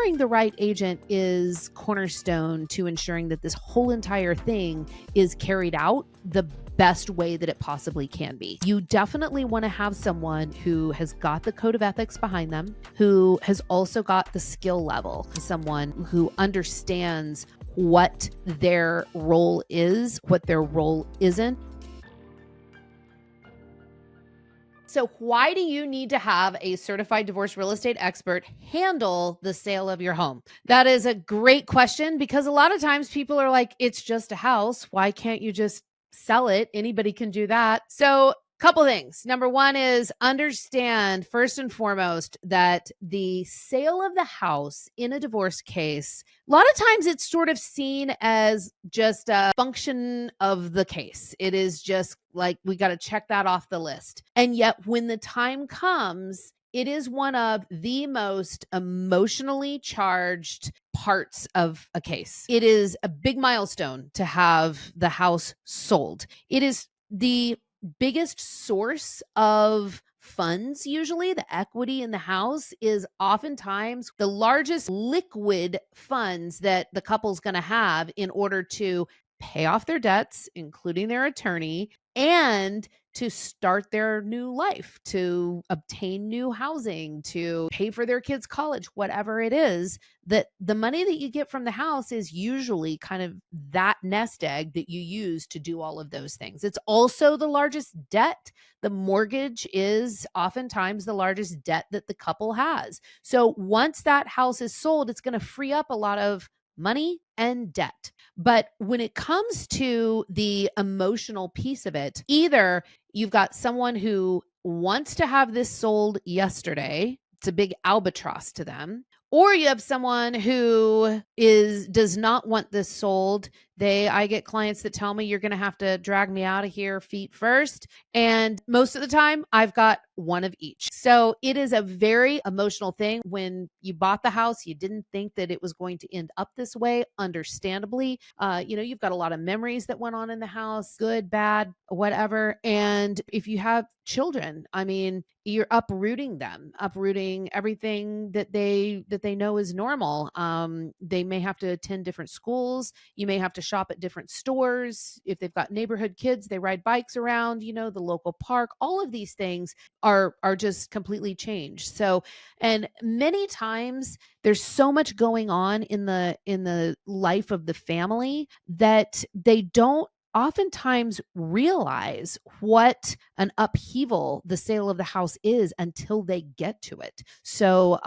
hiring the right agent is cornerstone to ensuring that this whole entire thing is carried out the best way that it possibly can be. You definitely want to have someone who has got the code of ethics behind them, who has also got the skill level, someone who understands what their role is, what their role isn't. So why do you need to have a certified divorce real estate expert handle the sale of your home? That is a great question, because a lot of times people are like, it's just a house. Why can't you just sell it? Anybody can do that. So couple things. Number one is understand first and foremost that the sale of the house in a divorce case, a lot of times it's sort of seen as just a function of the case. It is just like, we got to check that off the list. And yet when the time comes, it is one of the most emotionally charged parts of a case. It is a big milestone to have the house sold. It is the biggest source of funds. Usually the equity in the house is oftentimes the largest liquid funds that the couple's going to have in order to pay off their debts, including their attorney, and to start their new life, to obtain new housing, to pay for their kids' college, whatever it is. That the money that you get from the house is usually kind of that nest egg that you use to do all of those things. It's also the largest debt. The mortgage is oftentimes the largest debt that the couple has. So once that house is sold, it's going to free up a lot of money and debt. But when it comes to the emotional piece of it, either you've got someone who wants to have this sold yesterday, it's a big albatross to them, or you have someone who does not want this sold. I get clients that tell me, you're going to have to drag me out of here feet first. And most of the time I've got one of each. So it is a very emotional thing. When you bought the house, you didn't think that it was going to end up this way, understandably. You've got a lot of memories that went on in the house, good, bad, whatever. And if you have children, I mean, you're uprooting everything that they know is normal. They may have to attend different schools. You may have to shop at different stores. If they've got neighborhood kids, they ride bikes around, the local park. All of these things are just completely changed. So, and many times there's so much going on in the life of the family that they don't oftentimes realize what an upheaval the sale of the house is until they get to it. So,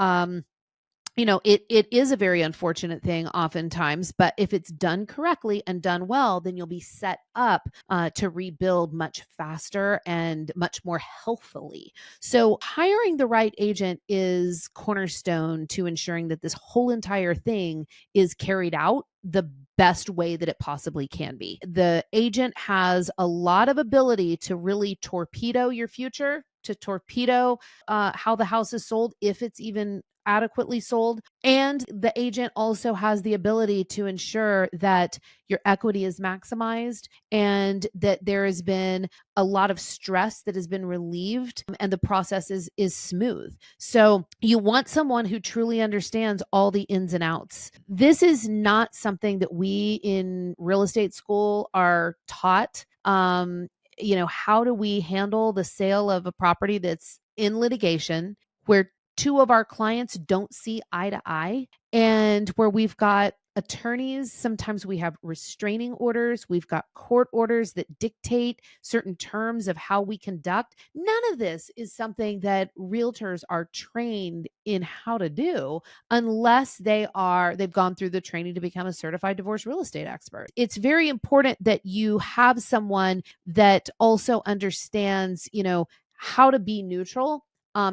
it is a very unfortunate thing oftentimes, but if it's done correctly and done well, then you'll be set up to rebuild much faster and much more healthily. So hiring the right agent is cornerstone to ensuring that this whole entire thing is carried out the best way that it possibly can be. The agent has a lot of ability to really torpedo your future, to torpedo how the house is sold, if it's even adequately sold. And the agent also has the ability to ensure that your equity is maximized and that there has been a lot of stress that has been relieved and the process is smooth. So you want someone who truly understands all the ins and outs. This is not something that we in real estate school are taught. How do we handle the sale of a property that's in litigation, where two of our clients don't see eye to eye, and where we've got attorneys? Sometimes we have restraining orders. We've got court orders that dictate certain terms of how we conduct. None of this is something that realtors are trained in how to do unless they've gone through the training to become a certified divorce real estate expert. It's very important that you have someone that also understands, how to be neutral,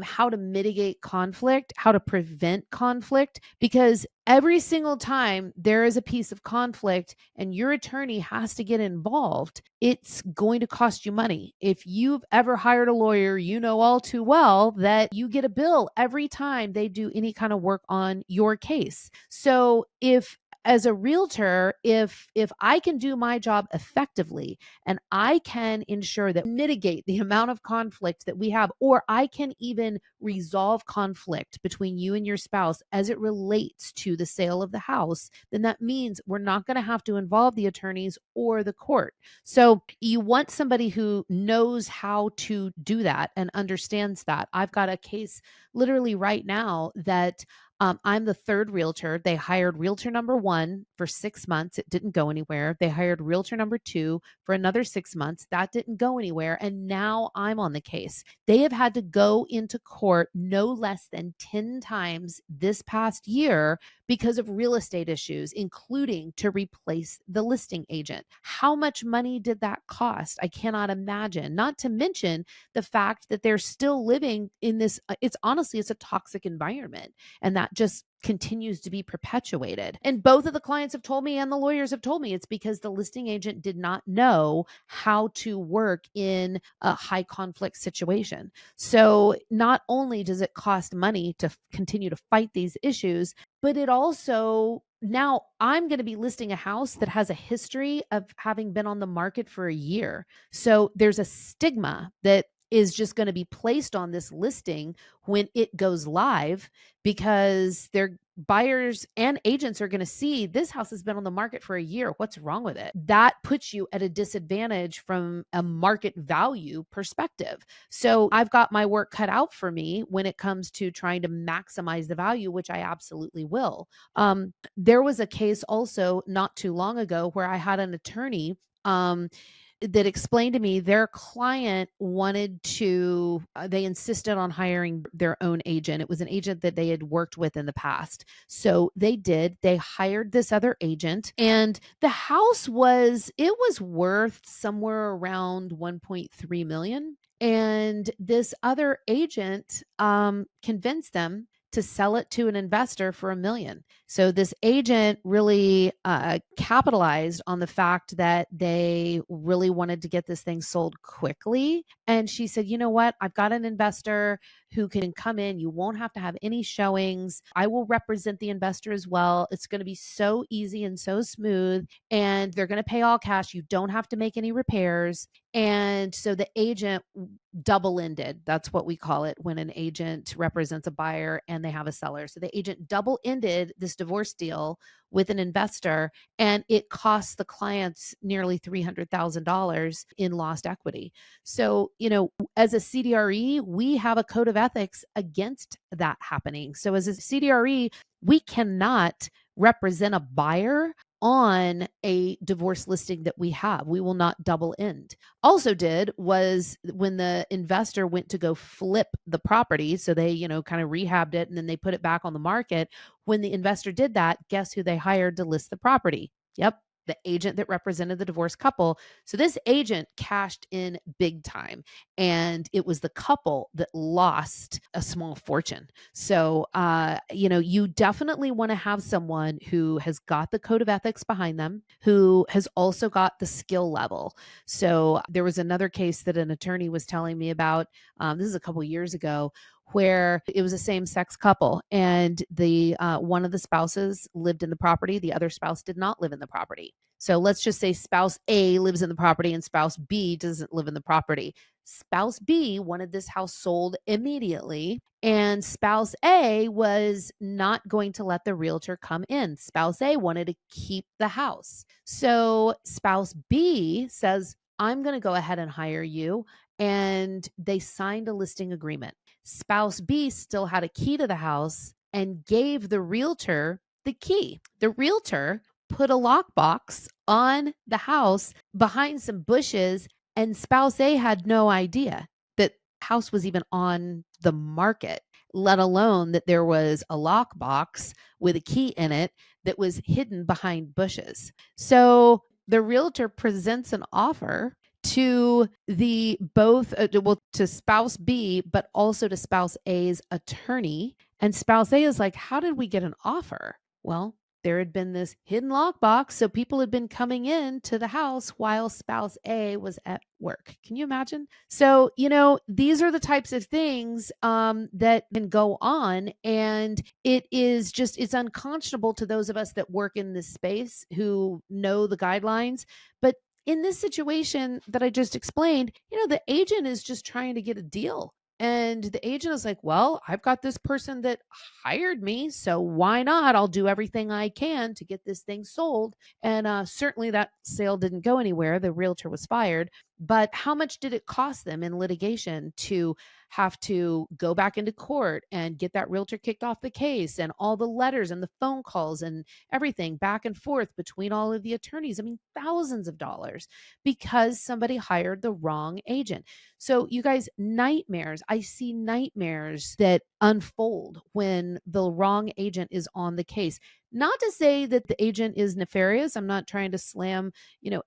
how to mitigate conflict, how to prevent conflict, because every single time there is a piece of conflict and your attorney has to get involved, it's going to cost you money. If you've ever hired a lawyer, you know all too well that you get a bill every time they do any kind of work on your case. So if as a realtor, if I can do my job effectively and I can ensure that mitigate the amount of conflict that we have, or I can even resolve conflict between you and your spouse as it relates to the sale of the house, then that means we're not going to have to involve the attorneys or the court. So you want somebody who knows how to do that and understands that. I've got a case literally right now that I'm the third realtor. They hired realtor number one for 6 months. It didn't go anywhere. They hired realtor number two for another 6 months. That didn't go anywhere. And now I'm on the case. They have had to go into court no less than 10 times this past year because of real estate issues, including to replace the listing agent. How much money did that cost? I cannot imagine. Not to mention the fact that they're still living in this, it's honestly, it's a toxic environment. And that just continues to be perpetuated. And both of the clients have told me and the lawyers have told me it's because the listing agent did not know how to work in a high conflict situation. So not only does it cost money to continue to fight these issues, but it also, now I'm going to be listing a house that has a history of having been on the market for a year. So there's a stigma that is just going to be placed on this listing when it goes live, because their buyers and agents are going to see this house has been on the market for a year. What's wrong with it? That puts you at a disadvantage from a market value perspective. So I've got my work cut out for me when it comes to trying to maximize the value, which I absolutely will. There was a case also not too long ago where I had an attorney that explained to me their client wanted to, they insisted on hiring their own agent. It was an agent that they had worked with in the past. So they hired this other agent, and the house it was worth somewhere around 1.3 million. And this other agent convinced them to sell it to an investor for $1 million. So this agent really capitalized on the fact that they really wanted to get this thing sold quickly. And she said, you know what? I've got an investor who can come in. You won't have to have any showings. I will represent the investor as well. It's going to be so easy and so smooth. And they're going to pay all cash. You don't have to make any repairs. And so the agent double-ended. That's what we call it when an agent represents a buyer and they have a seller. So the agent double-ended this divorce deal with an investor, and it cost the clients nearly $300,000 in lost equity. So, as a CDRE, we have a code of ethics against that happening. So as a CDRE, we cannot represent a buyer on a divorce listing that we have. We will not double end. Also did was when the investor went to go flip the property, so they, kind of rehabbed it and then they put it back on the market. When the investor did that, guess who they hired to list the property? Yep, the agent that represented the divorced couple. So this agent cashed in big time, and it was the couple that lost a small fortune. So, you definitely want to have someone who has got the code of ethics behind them, who has also got the skill level. So there was another case that an attorney was telling me about. This is a couple years ago, where it was a same-sex couple, and the one of the spouses lived in the property, the other spouse did not live in the property. So let's just say spouse A lives in the property and spouse B doesn't live in the property. Spouse B wanted this house sold immediately, and spouse A was not going to let the realtor come in. Spouse A wanted to keep the house. So spouse B says, I'm going to go ahead and hire you. And they signed a listing agreement. Spouse B still had a key to the house and gave the realtor the key. The realtor put a lockbox on the house behind some bushes, and spouse A had no idea that the house was even on the market, let alone that there was a lockbox with a key in it that was hidden behind bushes. So the realtor presents an offer to to spouse B, but also to spouse A's attorney. And spouse A is like, how did we get an offer? Well, there had been this hidden lockbox. So people had been coming in to the house while spouse A was at work. Can you imagine? So, these are the types of things that can go on. And it's unconscionable to those of us that work in this space who know the guidelines. But in this situation that I just explained, the agent is just trying to get a deal. And the agent is like, well, I've got this person that hired me, so why not? I'll do everything I can to get this thing sold. And certainly that sale didn't go anywhere. The realtor was fired. But how much did it cost them in litigation to have to go back into court and get that realtor kicked off the case, and all the letters and the phone calls and everything back and forth between all of the attorneys? I mean, thousands of dollars because somebody hired the wrong agent. So, you guys, nightmares. I see nightmares that unfold when the wrong agent is on the case. Not to say that the agent is nefarious. I'm not trying to slam,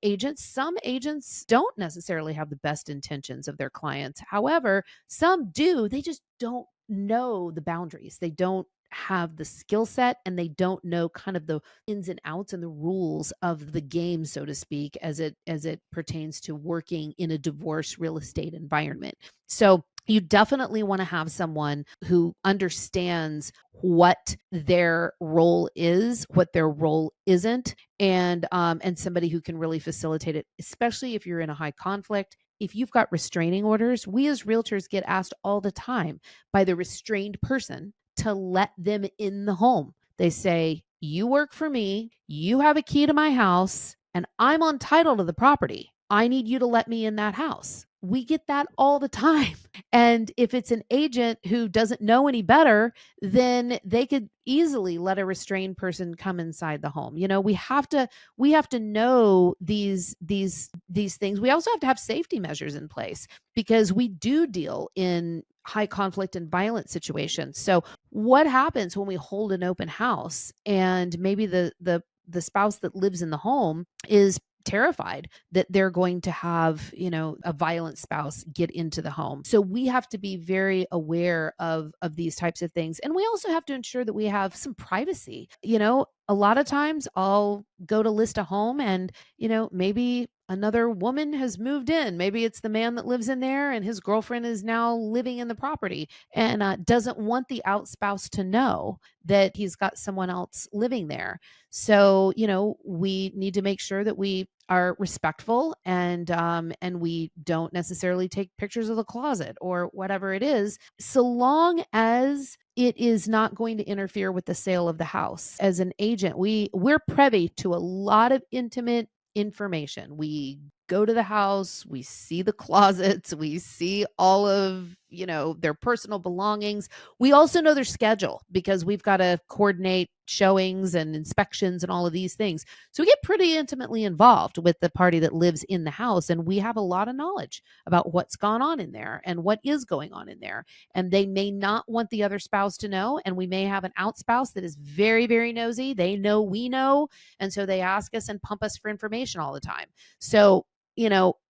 agents. Some agents don't necessarily have the best intentions of their clients. However, some do. They just don't know the boundaries. They don't have the skill set, and they don't know kind of the ins and outs and the rules of the game, so to speak, as it pertains to working in a divorce real estate environment. So you definitely want to have someone who understands what their role is, what their role isn't, and somebody who can really facilitate it, especially if you're in a high conflict. If you've got restraining orders, we as realtors get asked all the time by the restrained person to let them in the home. They say, you work for me, you have a key to my house, and I'm on title to the property. I need you to let me in that house. We get that all the time. And if it's an agent who doesn't know any better, then they could easily let a restrained person come inside the home. We have to know these things. We also have to have safety measures in place because we do deal in high conflict and violent situations. So what happens when we hold an open house and maybe the spouse that lives in the home is terrified that they're going to have, a violent spouse get into the home? So we have to be very aware of these types of things. And we also have to ensure that we have some privacy. A lot of times I'll go to list a home and, maybe another woman has moved in. Maybe it's the man that lives in there and his girlfriend is now living in the property and doesn't want the out spouse to know that he's got someone else living there. So, we need to make sure that we are respectful and we don't necessarily take pictures of the closet or whatever it is, so long as it is not going to interfere with the sale of the house. As an agent, we're privy to a lot of intimate information. We go to the house, we see the closets, we see all of, their personal belongings. We also know their schedule because we've got to coordinate showings and inspections and all of these things. So we get pretty intimately involved with the party that lives in the house, and we have a lot of knowledge about what's gone on in there and what is going on in there. And they may not want the other spouse to know, and we may have an out spouse that is very, very nosy. They know we know, and so they ask us and pump us for information all the time. So,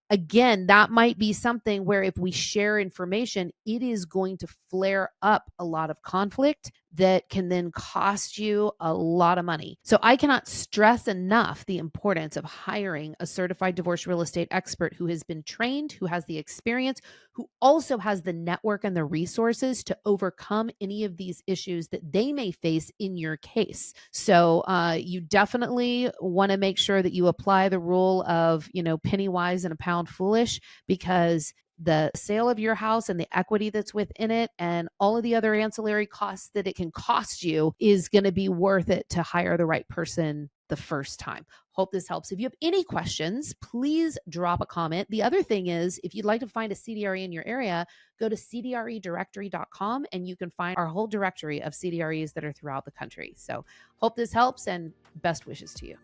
again, that might be something where if we share information, it is going to flare up a lot of conflict that can then cost you a lot of money. So I cannot stress enough the importance of hiring a certified divorce real estate expert who has been trained, who has the experience, who also has the network and the resources to overcome any of these issues that they may face in your case. So you definitely want to make sure that you apply the rule of, penny wise and a pound foolish, because the sale of your house and the equity that's within it and all of the other ancillary costs that it can cost you is going to be worth it to hire the right person the first time. Hope this helps. If you have any questions, please drop a comment. The other thing is, if you'd like to find a CDRE in your area, go to cdredirectory.com and you can find our whole directory of CDREs that are throughout the country. So hope this helps and best wishes to you.